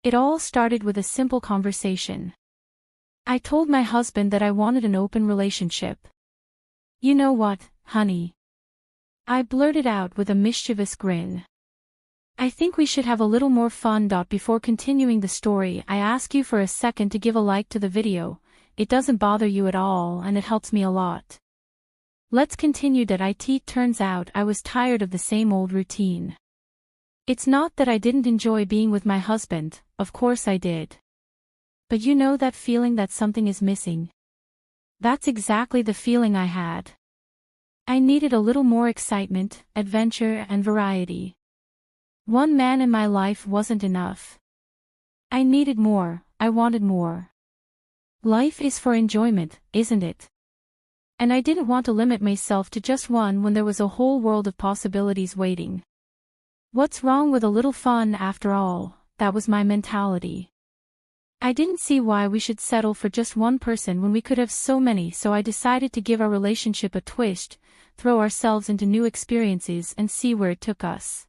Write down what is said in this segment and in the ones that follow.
It all started with a simple conversation. I told my husband that I wanted an open relationship. "You know what, honey?" I blurted out with a mischievous grin. "I think we should have a little more fun. Before continuing the story, I ask you for a second to give a like to the video. It doesn't bother you at all and it helps me a lot. Let's continue. It turns out I was tired of the same old routine. It's not that I didn't enjoy being with my husband, of course I did. But you know that feeling that something is missing? That's exactly the feeling I had. I needed a little more excitement, adventure and variety. One man in my life wasn't enough. I needed more, I wanted more. Life is for enjoyment, isn't it? And I didn't want to limit myself to just one when there was a whole world of possibilities waiting. What's wrong with a little fun after all? That was my mentality. I didn't see why we should settle for just one person when we could have so many, so I decided to give our relationship a twist, throw ourselves into new experiences and see where it took us.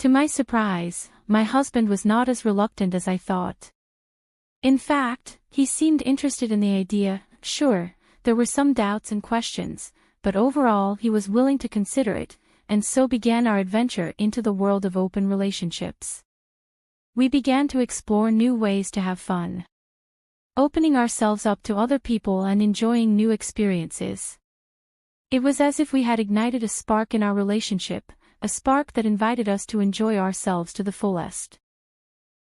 To my surprise, my husband was not as reluctant as I thought. In fact, he seemed interested in the idea. Sure, there were some doubts and questions, but overall he was willing to consider it, and so began our adventure into the world of open relationships. We began to explore new ways to have fun, opening ourselves up to other people and enjoying new experiences. It was as if we had ignited a spark in our relationship, a spark that invited us to enjoy ourselves to the fullest.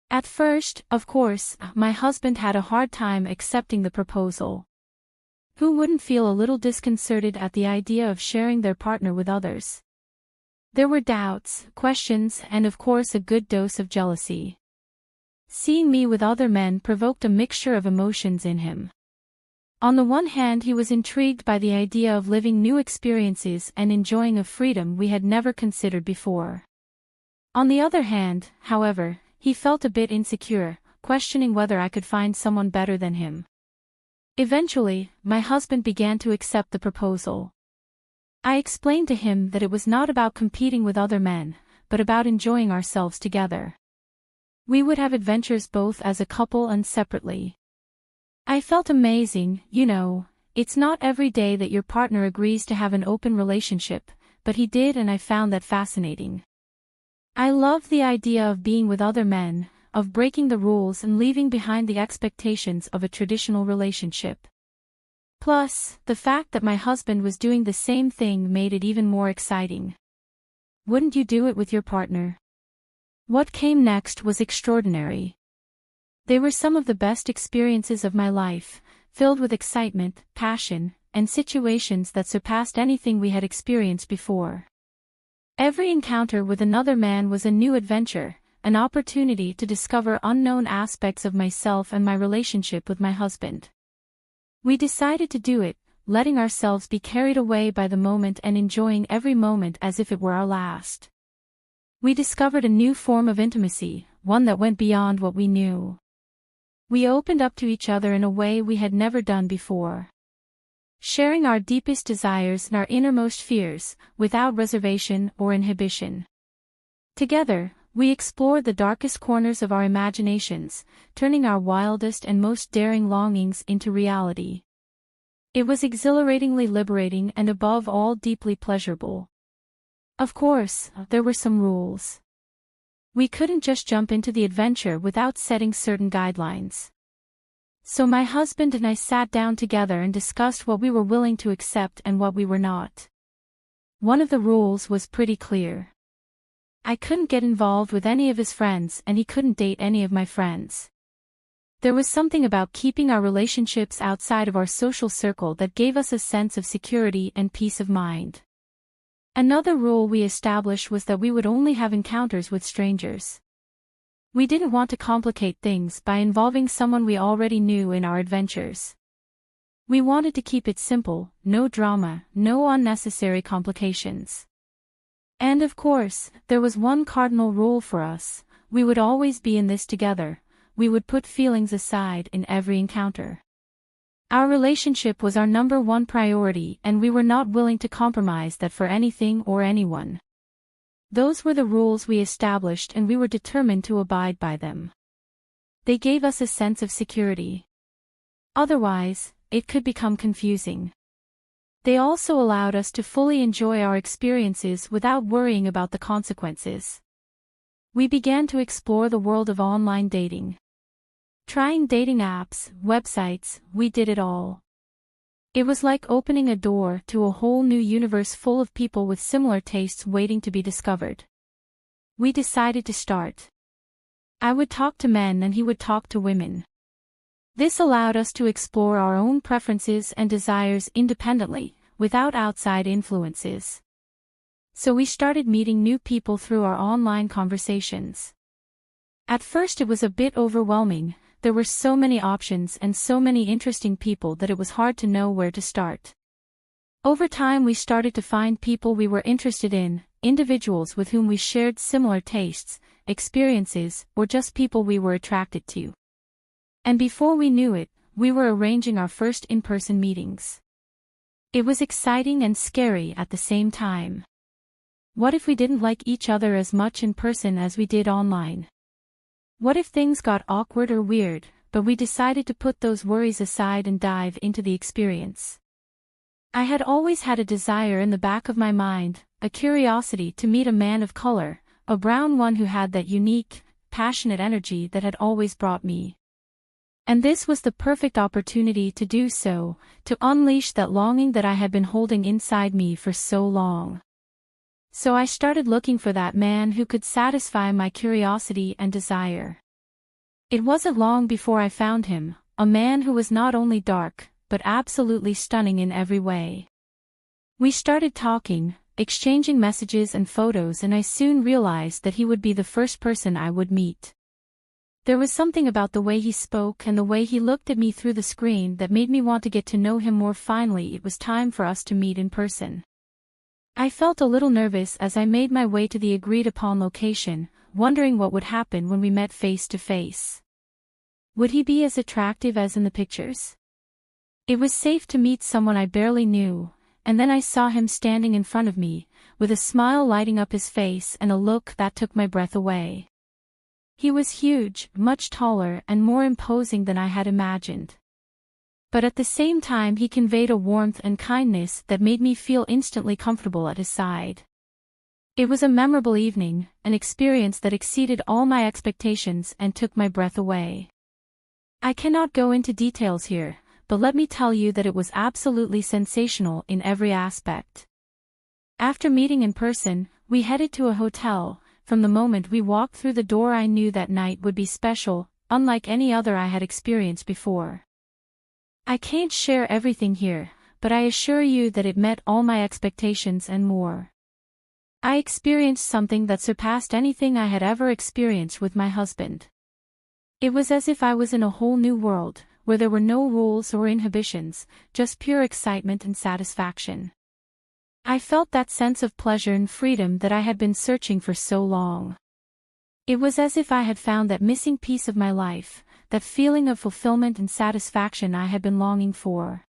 At first, of course, my husband had a hard time accepting the proposal. Who wouldn't feel a little disconcerted at the idea of sharing their partner with others? There were doubts, questions, and of course a good dose of jealousy. Seeing me with other men provoked a mixture of emotions in him. On the one hand, he was intrigued by the idea of living new experiences and enjoying a freedom we had never considered before. On the other hand, however, he felt a bit insecure, questioning whether I could find someone better than him. Eventually, my husband began to accept the proposal. I explained to him that it was not about competing with other men, but about enjoying ourselves together. We would have adventures both as a couple and separately. I felt amazing. It's not every day that your partner agrees to have an open relationship, but he did, and I found that fascinating. I loved the idea of being with other men, of breaking the rules and leaving behind the expectations of a traditional relationship. Plus, the fact that my husband was doing the same thing made it even more exciting. Wouldn't you do it with your partner? What came next was extraordinary. They were some of the best experiences of my life, filled with excitement, passion, and situations that surpassed anything we had experienced before. Every encounter with another man was a new adventure, an opportunity to discover unknown aspects of myself and my relationship with my husband. We decided to do it, letting ourselves be carried away by the moment and enjoying every moment as if it were our last. We discovered a new form of intimacy, one that went beyond what we knew. We opened up to each other in a way we had never done before, sharing our deepest desires and our innermost fears, without reservation or inhibition. Together, we explored the darkest corners of our imaginations, turning our wildest and most daring longings into reality. It was exhilaratingly liberating and above all deeply pleasurable. Of course, there were some rules. We couldn't just jump into the adventure without setting certain guidelines. So my husband and I sat down together and discussed what we were willing to accept and what we were not. One of the rules was pretty clear. I couldn't get involved with any of his friends and he couldn't date any of my friends. There was something about keeping our relationships outside of our social circle that gave us a sense of security and peace of mind. Another rule we established was that we would only have encounters with strangers. We didn't want to complicate things by involving someone we already knew in our adventures. We wanted to keep it simple, no drama, no unnecessary complications. And of course, there was one cardinal rule for us: we would always be in this together. We would put feelings aside in every encounter. Our relationship was our number one priority, and we were not willing to compromise that for anything or anyone. Those were the rules we established, and we were determined to abide by them. They gave us a sense of security. Otherwise, it could become confusing. They also allowed us to fully enjoy our experiences without worrying about the consequences. We began to explore the world of online dating. Trying dating apps, websites, we did it all. It was like opening a door to a whole new universe full of people with similar tastes waiting to be discovered. We decided to start. I would talk to men and he would talk to women. This allowed us to explore our own preferences and desires independently, without outside influences. So we started meeting new people through our online conversations. At first it was a bit overwhelming. There were so many options and so many interesting people that it was hard to know where to start. Over time we started to find people we were interested in, individuals with whom we shared similar tastes, experiences, or just people we were attracted to. And before we knew it, we were arranging our first in-person meetings. It was exciting and scary at the same time. What if we didn't like each other as much in person as we did online? What if things got awkward or weird, but we decided to put those worries aside and dive into the experience? I had always had a desire in the back of my mind, a curiosity to meet a man of color, a brown one who had that unique, passionate energy that had always brought me. And this was the perfect opportunity to do so, to unleash that longing that I had been holding inside me for so long. So I started looking for that man who could satisfy my curiosity and desire. It wasn't long before I found him, a man who was not only dark, but absolutely stunning in every way. We started talking, exchanging messages and photos, and I soon realized that he would be the first person I would meet. There was something about the way he spoke and the way he looked at me through the screen that made me want to get to know him more. Finally, it was time for us to meet in person. I felt a little nervous as I made my way to the agreed-upon location, wondering what would happen when we met face to face. Would he be as attractive as in the pictures? It was safe to meet someone I barely knew, and then I saw him standing in front of me, with a smile lighting up his face and a look that took my breath away. He was huge, much taller and more imposing than I had imagined. But at the same time he conveyed a warmth and kindness that made me feel instantly comfortable at his side. It was a memorable evening, an experience that exceeded all my expectations and took my breath away. I cannot go into details here, but let me tell you that it was absolutely sensational in every aspect. After meeting in person, we headed to a hotel. From the moment we walked through the door I knew that night would be special, unlike any other I had experienced before. I can't share everything here, but I assure you that it met all my expectations and more. I experienced something that surpassed anything I had ever experienced with my husband. It was as if I was in a whole new world, where there were no rules or inhibitions, just pure excitement and satisfaction. I felt that sense of pleasure and freedom that I had been searching for so long. It was as if I had found that missing piece of my life, that feeling of fulfillment and satisfaction I had been longing for.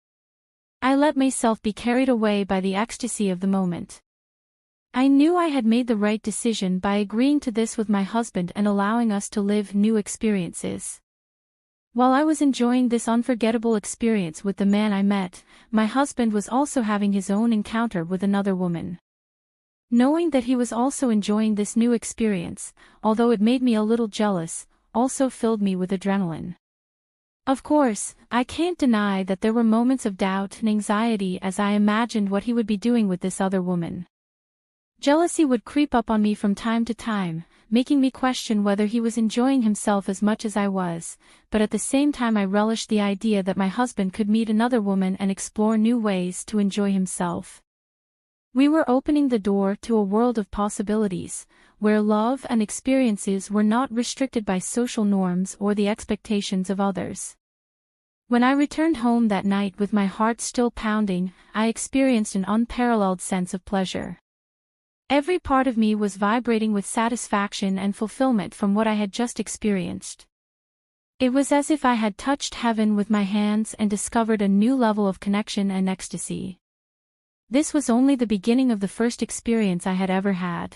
I let myself be carried away by the ecstasy of the moment. I knew I had made the right decision by agreeing to this with my husband and allowing us to live new experiences. While I was enjoying this unforgettable experience with the man I met, my husband was also having his own encounter with another woman. Knowing that he was also enjoying this new experience, although it made me a little jealous, also filled me with adrenaline. Of course, I can't deny that there were moments of doubt and anxiety as I imagined what he would be doing with this other woman. Jealousy would creep up on me from time to time, making me question whether he was enjoying himself as much as I was, but at the same time I relished the idea that my husband could meet another woman and explore new ways to enjoy himself. We were opening the door to a world of possibilities, where love and experiences were not restricted by social norms or the expectations of others. When I returned home that night with my heart still pounding, I experienced an unparalleled sense of pleasure. Every part of me was vibrating with satisfaction and fulfillment from what I had just experienced. It was as if I had touched heaven with my hands and discovered a new level of connection and ecstasy. This was only the beginning of the first experience I had ever had.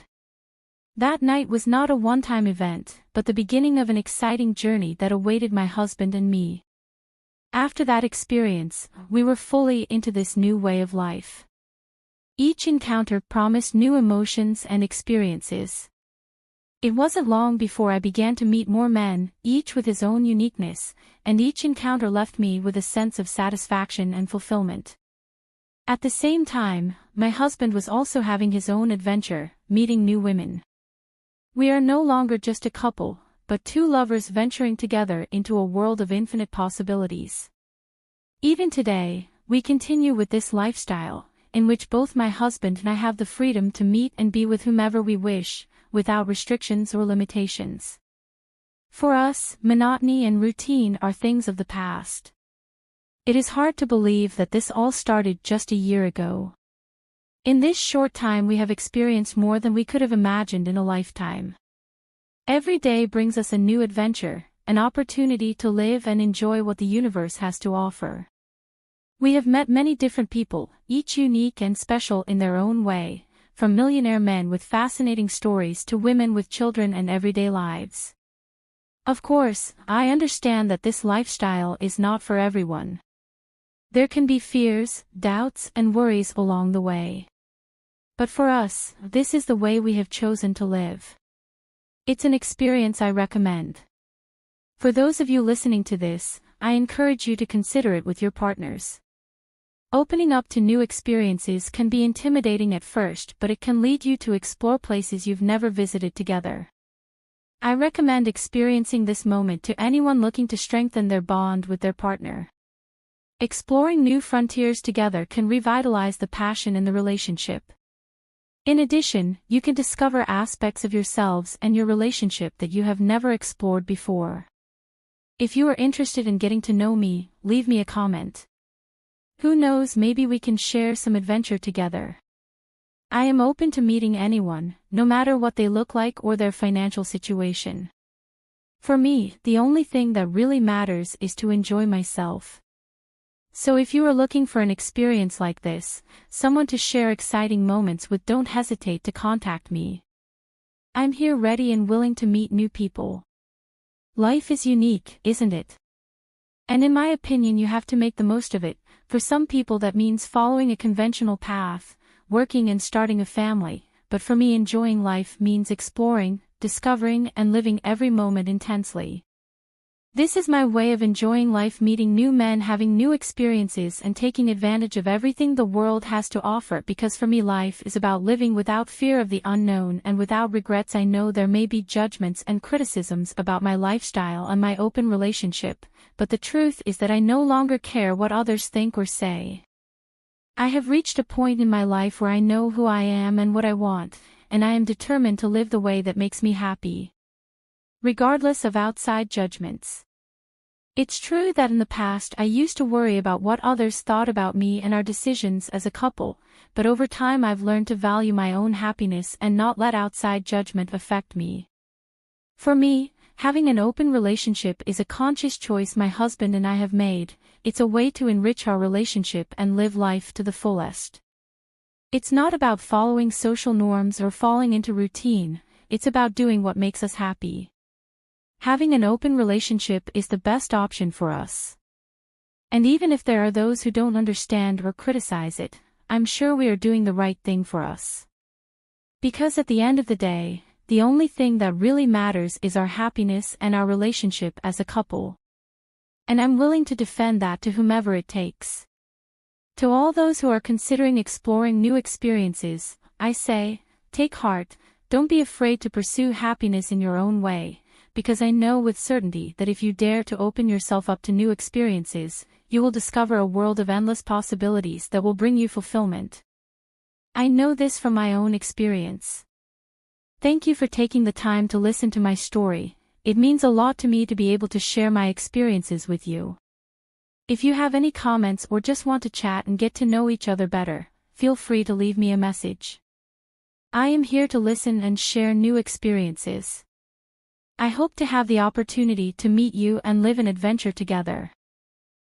That night was not a one-time event, but the beginning of an exciting journey that awaited my husband and me. After that experience, we were fully into this new way of life. Each encounter promised new emotions and experiences. It wasn't long before I began to meet more men, each with his own uniqueness, and each encounter left me with a sense of satisfaction and fulfillment. At the same time, my husband was also having his own adventure, meeting new women. We are no longer just a couple, but two lovers venturing together into a world of infinite possibilities. Even today, we continue with this lifestyle, in which both my husband and I have the freedom to meet and be with whomever we wish, without restrictions or limitations. For us, monotony and routine are things of the past. It is hard to believe that this all started just a year ago. In this short time we have experienced more than we could have imagined in a lifetime. Every day brings us a new adventure, an opportunity to live and enjoy what the universe has to offer. We have met many different people, each unique and special in their own way, from millionaire men with fascinating stories to women with children and everyday lives. Of course, I understand that this lifestyle is not for everyone. There can be fears, doubts, and worries along the way. But for us, this is the way we have chosen to live. It's an experience I recommend. For those of you listening to this, I encourage you to consider it with your partners. Opening up to new experiences can be intimidating at first, but it can lead you to explore places you've never visited together. I recommend experiencing this moment to anyone looking to strengthen their bond with their partner. Exploring new frontiers together can revitalize the passion in the relationship. In addition, you can discover aspects of yourselves and your relationship that you have never explored before. If you are interested in getting to know me, leave me a comment. Who knows, maybe we can share some adventure together. I am open to meeting anyone, no matter what they look like or their financial situation. For me, the only thing that really matters is to enjoy myself. So if you are looking for an experience like this, someone to share exciting moments with, don't hesitate to contact me. I'm here ready and willing to meet new people. Life is unique, isn't it? And in my opinion, you have to make the most of it. For some people that means following a conventional path, working and starting a family, but for me enjoying life means exploring, discovering and living every moment intensely. This is my way of enjoying life, meeting new men, having new experiences and taking advantage of everything the world has to offer, because for me life is about living without fear of the unknown and without regrets. I know there may be judgments and criticisms about my lifestyle and my open relationship, but the truth is that I no longer care what others think or say. I have reached a point in my life where I know who I am and what I want, and I am determined to live the way that makes me happy, regardless of outside judgments. It's true that in the past I used to worry about what others thought about me and our decisions as a couple, but over time I've learned to value my own happiness and not let outside judgment affect me. For me, having an open relationship is a conscious choice my husband and I have made. It's a way to enrich our relationship and live life to the fullest. It's not about following social norms or falling into routine, it's about doing what makes us happy. Having an open relationship is the best option for us. And even if there are those who don't understand or criticize it, I'm sure we are doing the right thing for us. Because at the end of the day, the only thing that really matters is our happiness and our relationship as a couple. And I'm willing to defend that to whomever it takes. To all those who are considering exploring new experiences, I say, take heart, don't be afraid to pursue happiness in your own way. Because I know with certainty that if you dare to open yourself up to new experiences, you will discover a world of endless possibilities that will bring you fulfillment. I know this from my own experience. Thank you for taking the time to listen to my story. It means a lot to me to be able to share my experiences with you. If you have any comments or just want to chat and get to know each other better, feel free to leave me a message. I am here to listen and share new experiences. I hope to have the opportunity to meet you and live an adventure together.